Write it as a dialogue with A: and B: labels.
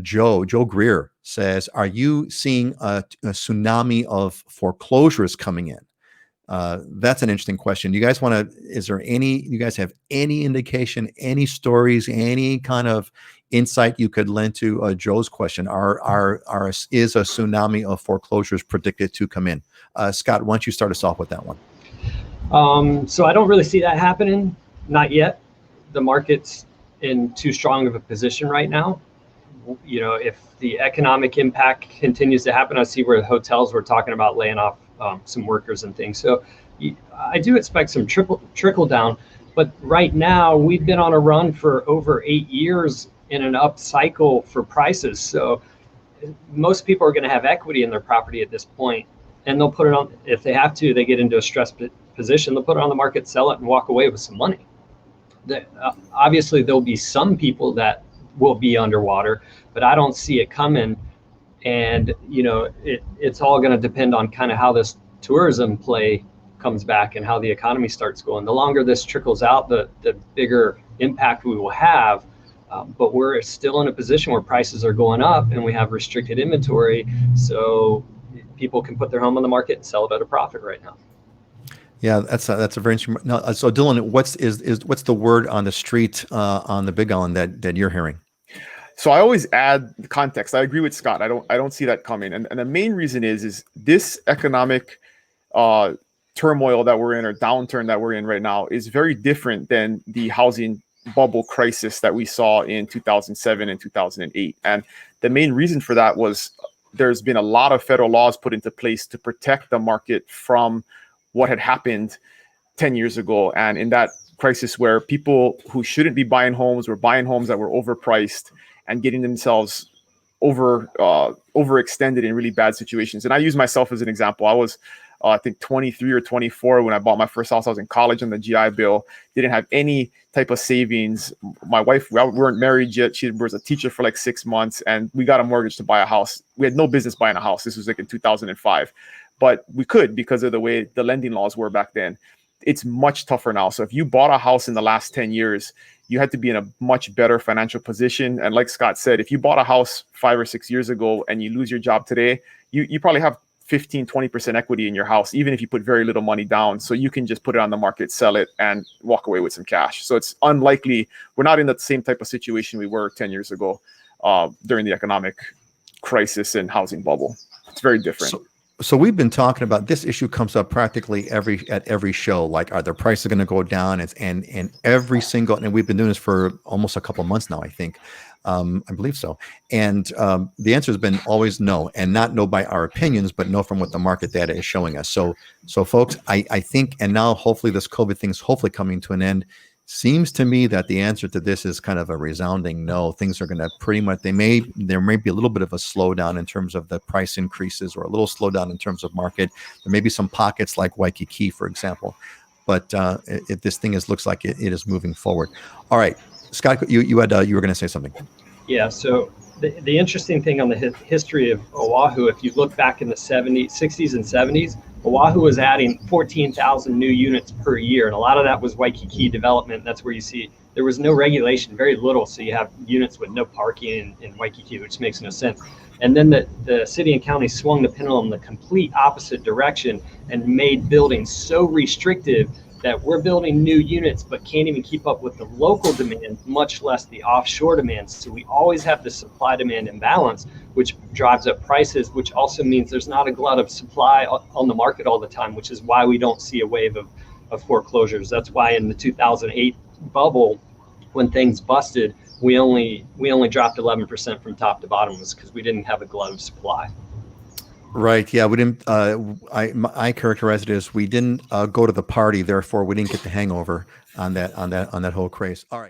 A: Joe Greer says, are you seeing a tsunami of foreclosures coming in? That's an interesting question. You guys you guys have any indication, any stories, any kind of insight you could lend to Joe's question? Is a tsunami of foreclosures predicted to come in? Scott, why don't you start us off with that one?
B: So I don't really see that happening. Not yet. The market's in too strong of a position right now. If the economic impact continues to happen, I see where the hotels were talking about laying off some workers and things. So I do expect some trickle down. But right now, we've been on a run for over 8 years in an up cycle for prices. So most people are going to have equity in their property at this point, and they'll put it on. If they have to, they get into a stressed position, they'll put it on the market, sell it, and walk away with some money. Obviously, there'll be some people that will be underwater, but I don't see it coming. And it's all going to depend on kind of how this tourism play comes back and how the economy starts going. The longer this trickles out, the bigger impact we will have. But we're still in a position where prices are going up and we have restricted inventory, so people can put their home on the market and sell it at a profit right now.
A: Yeah, that's a very interesting. No, so Dylan, what's the word on the street on the Big Island that you're hearing?
C: So I always add context. I agree with Scott. I don't see that coming, and the main reason is this economic turmoil that we're in, or downturn that we're in right now, is very different than the housing bubble crisis that we saw in 2007 and 2008. And the main reason for that was there's been a lot of federal laws put into place to protect the market from what had happened 10 years ago. And in that crisis, where people who shouldn't be buying homes were buying homes that were overpriced and getting themselves overextended in really bad situations. And I use myself as an example. I was I think 23 or 24 when I bought my first house. I was in college on the GI Bill, didn't have any type of savings. My wife, we weren't married yet. She was a teacher for like 6 months, and we got a mortgage to buy a house. We had no business buying a house. This was like in 2005, but we could because of the way the lending laws were back then. It's much tougher now. So if you bought a house in the last 10 years, you had to be in a much better financial position. And like Scott said, if you bought a house 5 or 6 years ago and you lose your job today, you probably have 15, 20% equity in your house, even if you put very little money down. So you can just put it on the market, sell it, and walk away with some cash. So it's unlikely. We're not in the same type of situation we were 10 years ago during the economic crisis and housing bubble. It's very different.
A: So we've been talking about this issue, comes up practically at every show. Like, are the prices going to go down? And every single, and we've been doing this for almost a couple of months now, I think. I believe so. And the answer has been always no, and not no by our opinions, but no from what the market data is showing us. So folks, I think, and now hopefully this COVID thing's hopefully coming to an end. Seems to me that the answer to this is kind of a resounding no. Things are going to pretty much, there may be a little bit of a slowdown in terms of the price increases, or a little slowdown in terms of market. There may be some pockets like Waikiki, for example. But if this thing looks like it is moving forward. All right, Scott, you were going to say something.
B: Yeah, so the interesting thing on the history of Oahu, if you look back in the 60s and 70s, Oahu was adding 14,000 new units per year, and a lot of that was Waikiki development. That's where you see there was no regulation, very little, so you have units with no parking in Waikiki, which makes no sense. And then the city and county swung the pendulum the complete opposite direction and made building so restrictive that we're building new units but can't even keep up with the local demand, much less the offshore demand. So we always have the supply-demand imbalance, which drives up prices, which also means there's not a glut of supply on the market all the time, which is why we don't see a wave of foreclosures. That's why in the 2008 bubble, when things busted, we only dropped 11% from top to bottom, was because we didn't have a glut of supply.
A: Right. Yeah. We didn't. I characterize it as we didn't go to the party. Therefore, we didn't get the hangover on that whole craze. All right.